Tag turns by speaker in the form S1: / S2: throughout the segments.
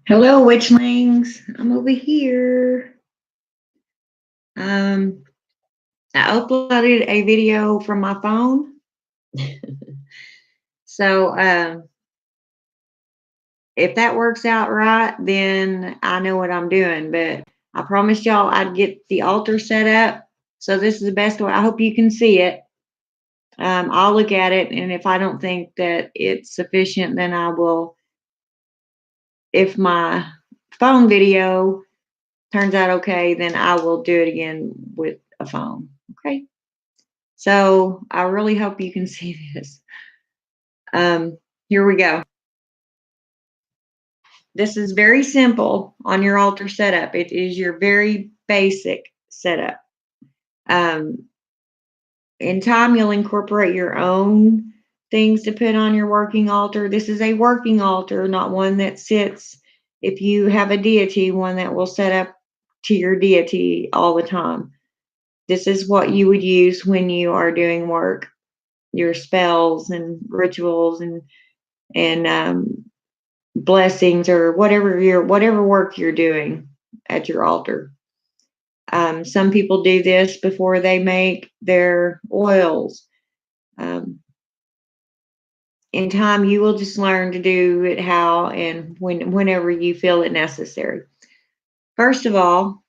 S1: Hello, witchlings. I'm over here. Um, I uploaded a video from my phone. So if that works out right, then I know what I'm doing. But I promised y'all I'd get the altar set up. So this is the best way. I hope you can see it. I'll look at it, and if I don't think that it's sufficient, then I will. If my phone video turns out okay, then I will do it again with a phone. Okay. So I really hope you can see this. Here we go. This is very simple on your altar setup. It is your very basic setup. Um, in time, you'll incorporate your own things to put on your working altar. This is a working altar, not one that sits, if you have a deity, one that will set up to your deity all the time. This is what you would use when you are doing work, your spells and rituals and blessings or whatever work you're doing at your altar. Some people do this before they make their oils. Um, in time, you will just learn to do it how and whenever you feel it necessary. First of all,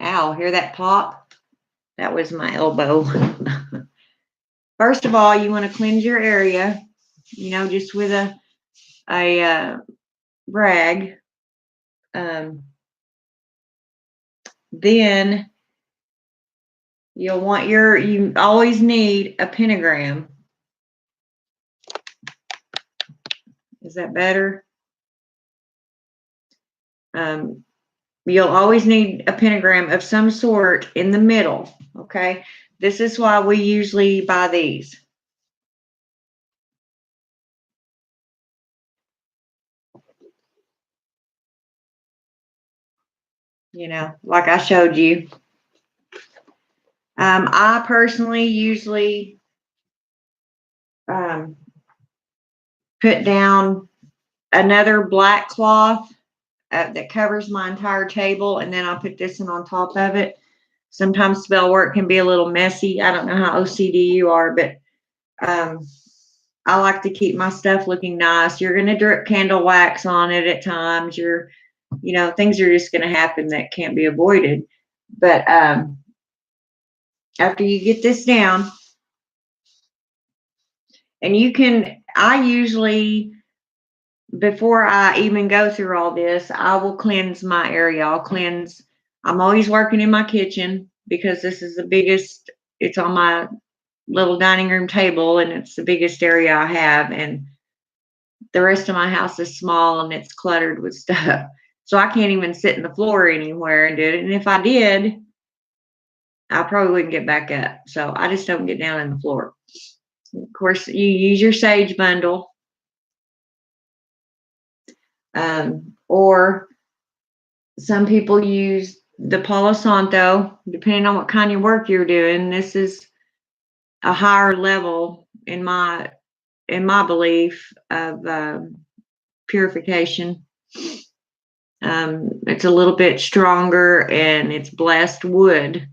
S1: ow, hear that pop? That was my elbow. First of all, you want to cleanse your area, just with a rag. Um, then you always need a pentagram. Is that better? Um, you'll always need a pentagram of some sort in the middle. Okay. This is why we usually buy these. Like I showed you. I personally usually um, put down another black cloth that covers my entire table, and then I'll put this one on top of it. Sometimes spell work can be a little messy. I don't know how OCD you are, but um, I like to keep my stuff looking nice. You're going to drip candle wax on it at times. Things are just going to happen that can't be avoided. But after you get this down, and I usually, before I even go through all this, I will cleanse my area. I'm always working in my kitchen because this is the biggest, it's on my little dining room table and it's the biggest area I have. And the rest of my house is small and it's cluttered with stuff. So I can't even sit in the floor anywhere and do it. And if I did, I probably wouldn't get back up. So I just don't get down on the floor. Of course, you use your sage bundle. Or some people use the Palo Santo, depending on what kind of work you're doing. This is a higher level in my belief of purification. It's a little bit stronger and it's blessed wood.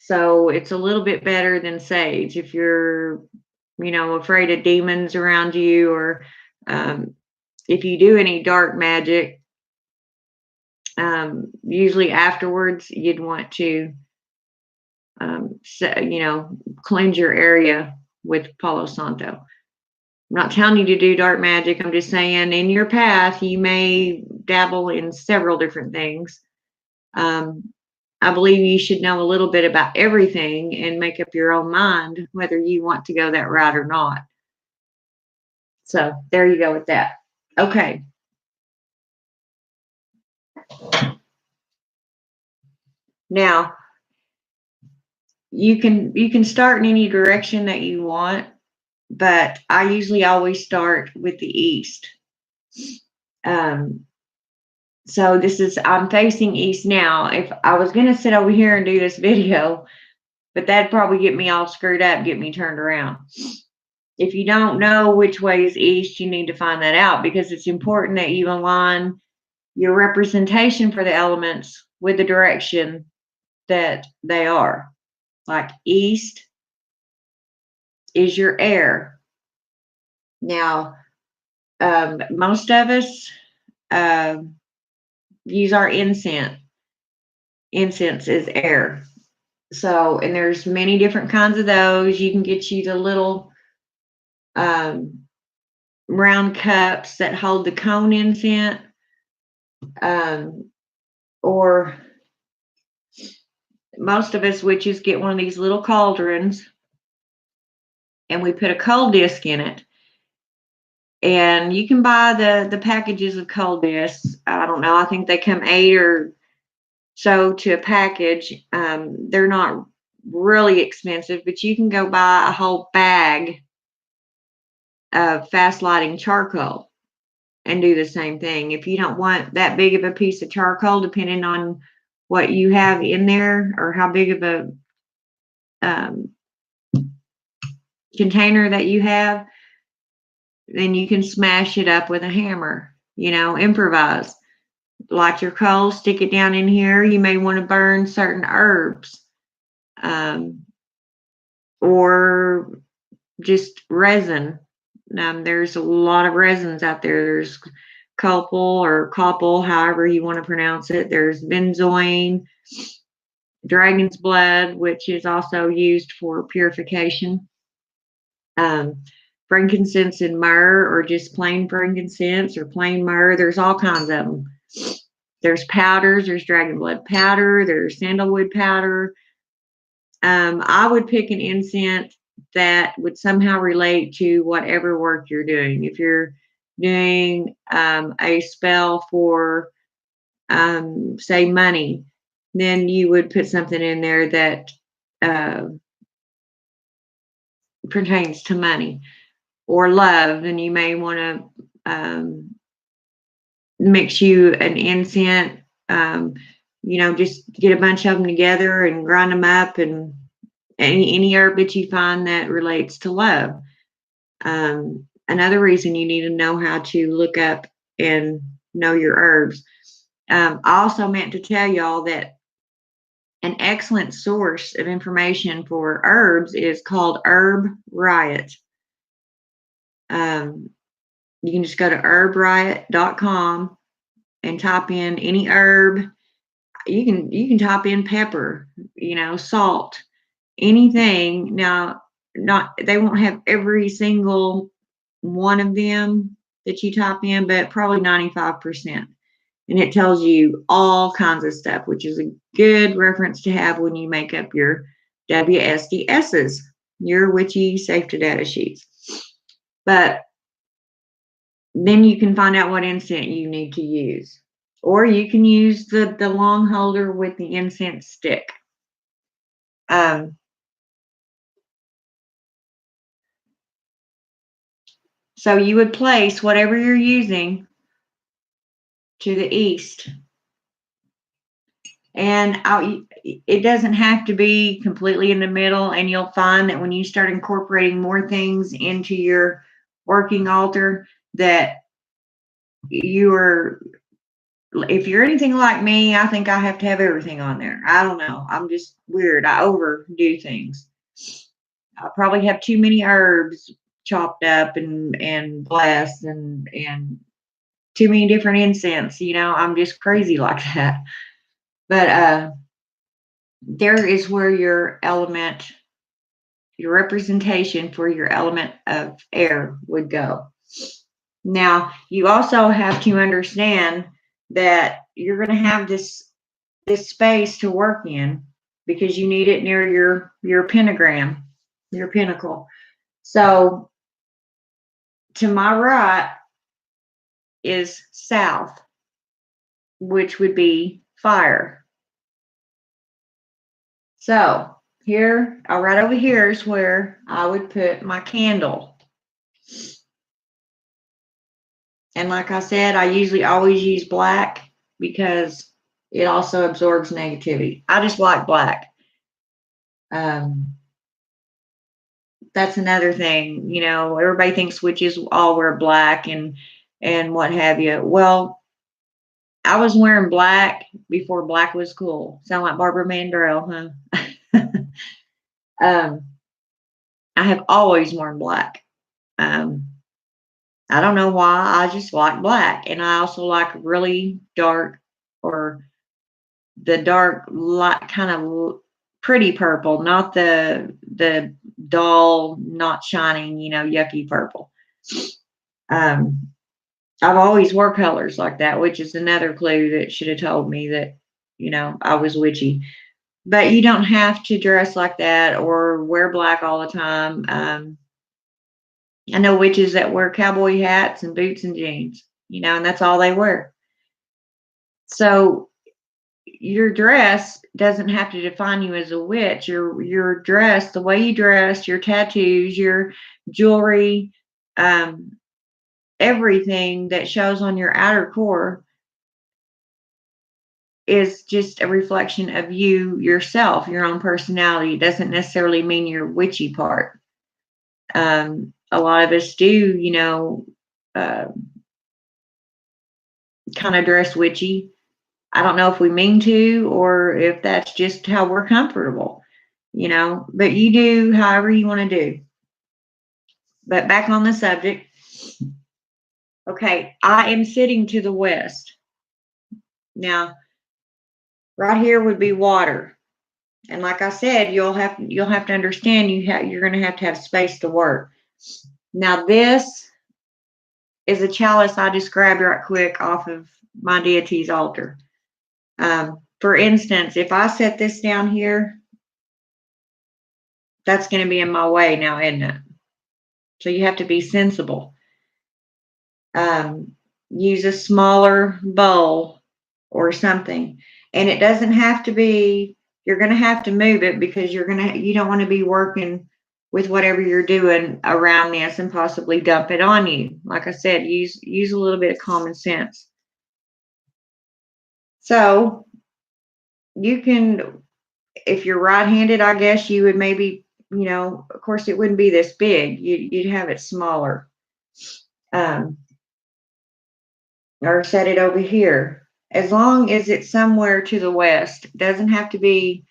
S1: So it's a little bit better than sage. If you're, afraid of demons around you, or if you do any dark magic, usually afterwards you'd want to, cleanse your area with Palo Santo. I'm not telling you to do dark magic. I'm just saying in your path, you may dabble in several different things. I believe you should know a little bit about everything and make up your own mind whether you want to go that route or not. So there you go with that. Okay. Now you can start in any direction that you want, but I usually always start with the east. Um, so I'm facing east now. If I was going to sit over here and do this video, but that'd probably get me all screwed up, get me turned around. If you don't know which way is east, you need to find that out, because it's important that you align your representation for the elements with the direction that they are. Like east is your air. Now, most of us use our incense. Incense is air. So, and there's many different kinds of those. You can get you the little round cups that hold the cone incense, or most of us witches get one of these little cauldrons, and we put a coal disc in it. And you can buy the packages of coal discs. I don't know. I think they come 8 or so to a package. They're not really expensive, but you can go buy a whole bag of fast lighting charcoal and do the same thing. If you don't want that big of a piece of charcoal, depending on what you have in there or how big of a container that you have, then you can smash it up with a hammer, improvise. Light your coal, stick it down in here. You may want to burn certain herbs, or just resin. There's a lot of resins out there. There's copal or copal, however you want to pronounce it. There's benzoin, dragon's blood, which is also used for purification. Frankincense and myrrh, or just plain frankincense or plain myrrh. There's all kinds of them. There's powders. There's dragon blood powder. There's sandalwood powder. I would pick an incense that would somehow relate to whatever work you're doing. If you're doing a spell for, say, money, then you would put something in there that pertains to money. Or love, then you may want to mix you an incense, just get a bunch of them together and grind them up, and any herb that you find that relates to love. Another reason you need to know how to look up and know your herbs. I also meant to tell y'all that an excellent source of information for herbs is called Herb Riot. You can just go to herbriot.com and type in any herb. You can type in pepper, salt, anything. Now, they won't have every single one of them that you type in, but probably 95%. And it tells you all kinds of stuff, which is a good reference to have when you make up your WSDSs, your witchy safe to data sheets. But then you can find out what incense you need to use. Or you can use the long holder with the incense stick. So you would place whatever you're using to the east. And it doesn't have to be completely in the middle. And you'll find that when you start incorporating more things into your working altar, that if you're anything like me, I think I have to have everything on there. I don't know. I'm just weird. I overdo things. I probably have too many herbs chopped up and blessed, and too many different incense. I'm just crazy like that. But there is where your element, your representation for your element of air would go. Now, you also have to understand that you're going to have this space to work in, because you need it near your pentagram, your pinnacle. So to my right is south, which would be fire. So here, right over here is where I would put my candle. And like I said, I usually always use black because it also absorbs negativity. I just like black. That's that's another thing. You know, everybody thinks witches all wear black and what have you. Well, I was wearing black before black was cool. Sound like Barbara Mandrell, huh? um, I have always worn black. Um, I don't know why. I just like black, and I also like really dark or the dark light kind of pretty purple, not the dull, not shining, yucky purple. Um, I've always wore colors like that, which is another clue that should have told me that, I was witchy. But you don't have to dress like that or wear black all the time. I know witches that wear cowboy hats and boots and jeans, and that's all they wear. So your dress doesn't have to define you as a witch. Your dress, the way you dress, your tattoos, your jewelry, everything that shows on your outer core is just a reflection of you yourself, your own personality. It doesn't necessarily mean your witchy part. A lot of us do, uh, kind of dress witchy. I don't know if we mean to or if that's just how we're comfortable, but you do however you want to do. But back on the subject. Okay, I am sitting to the west. Now, right here would be water. And like I said, you'll have to understand you're going to have space to work. Now, this is a chalice I described right quick off of my deity's altar. For instance, if I set this down here, that's going to be in my way now, isn't it? So you have to be sensible. Use a smaller bowl or something. And it doesn't have to be, you're going to have to move it because you don't want to be working with whatever you're doing around this and possibly dump it on you. Like I said, use a little bit of common sense. So you can, if you're right-handed, I guess you would maybe, of course it wouldn't be this big. You'd have it smaller. Or set it over here. As long as it's somewhere to the west, it doesn't have to be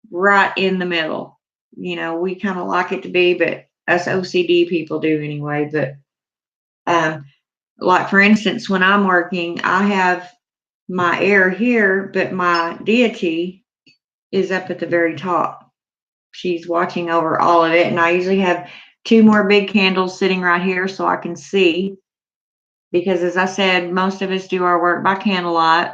S1: right in the middle. We kind of like it to be, but us OCD people do anyway. But like for instance, when I'm working, I have my air here, but my deity is up at the very top. She's watching over all of it, and I usually have 2 more big candles sitting right here so I can see. Because as I said, most of us do our work by candlelight.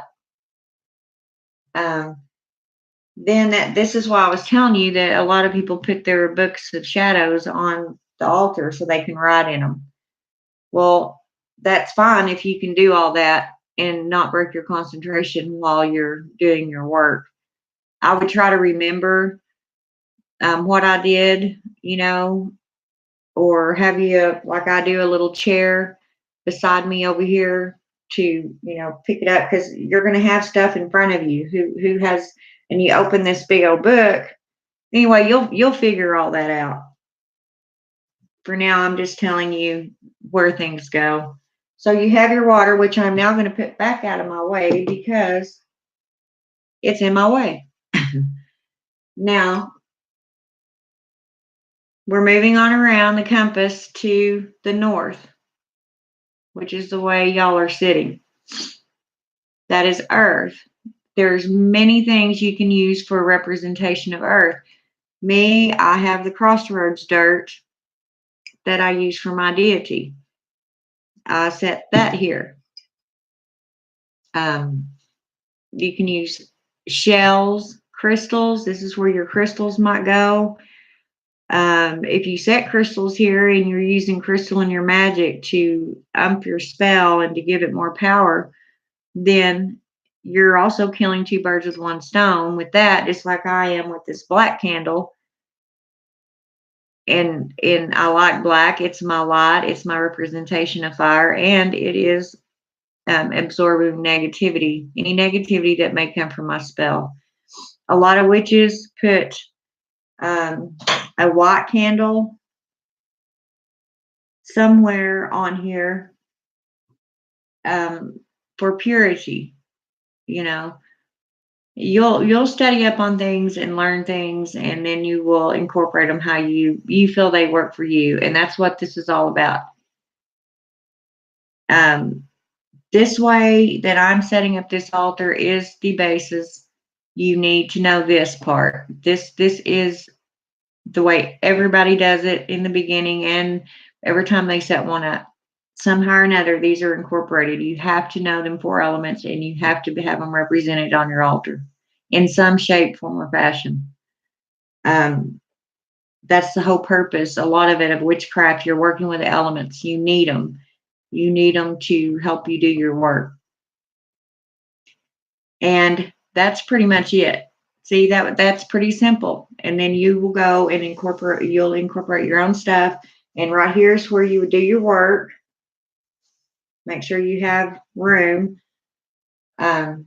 S1: Then this is why I was telling you that a lot of people put their books of shadows on the altar so they can write in them. Well, that's fine if you can do all that and not break your concentration while you're doing your work. I would try to remember what I did, or have you, like I do, a little chair beside me over here to, pick it up, because you're going to have stuff in front of you who has, and you open this big old book. Anyway, you'll figure all that out. For now, I'm just telling you where things go. So you have your water, which I'm now going to put back out of my way because it's in my way. Now, we're moving on around the compass to the north, which is the way y'all are sitting. That is Earth. There's many things you can use for a representation of Earth. Me, I have the crossroads dirt that I use for my deity. I set that here. You can use shells, crystals. This is where your crystals might go. If you set crystals here and you're using crystal in your magic to ump your spell and to give it more power, then you're also killing 2 birds with 1 stone with that, just like I am with this black candle. And I like black. It's my light. It's my representation of fire, and it is absorbing negativity, any negativity that may come from my spell. A lot of witches put a white candle somewhere on here for purity. You know, you'll study up on things and learn things, and then you will incorporate them how you feel they work for you, and that's what this is all about. Um, this way that I'm setting up this altar is the basis. You need to know this part. This is the way everybody does it in the beginning and every time they set one up. Somehow or another, these are incorporated. You have to know them 4 elements and you have to have them represented on your altar in some shape, form, or fashion. That's the whole purpose. A lot of it of witchcraft, you're working with the elements. You need them. You need them to help you do your work. And that's pretty much it. See, that's pretty simple. And then you will go and you'll incorporate your own stuff. And right here's where you would do your work. Make sure you have room. But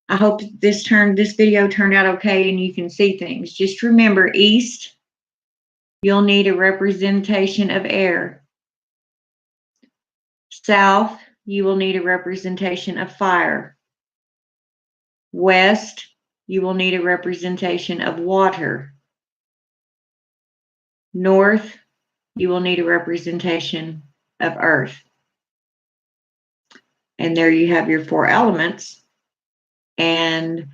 S1: I hope this video turned out okay and you can see things. Just remember, east, you'll need a representation of air. South, you will need a representation of fire. West, you will need a representation of water. North, you will need a representation of earth. And there you have your 4 elements. And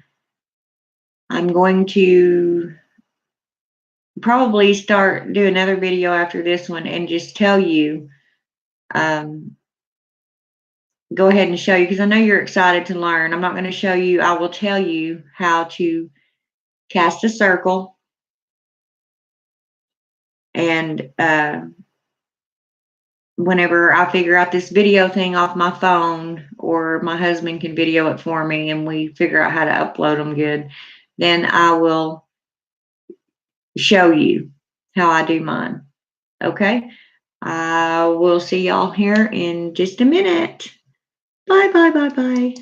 S1: I'm going to probably do another video after this one and just tell you, go ahead and show you, because I know you're excited to learn. I'm not going to show you. I will tell you how to cast a circle. And whenever I figure out this video thing off my phone, or my husband can video it for me and we figure out how to upload them good, then I will show you how I do mine. Okay? I will see y'all here in just a minute. Bye, bye, bye, bye.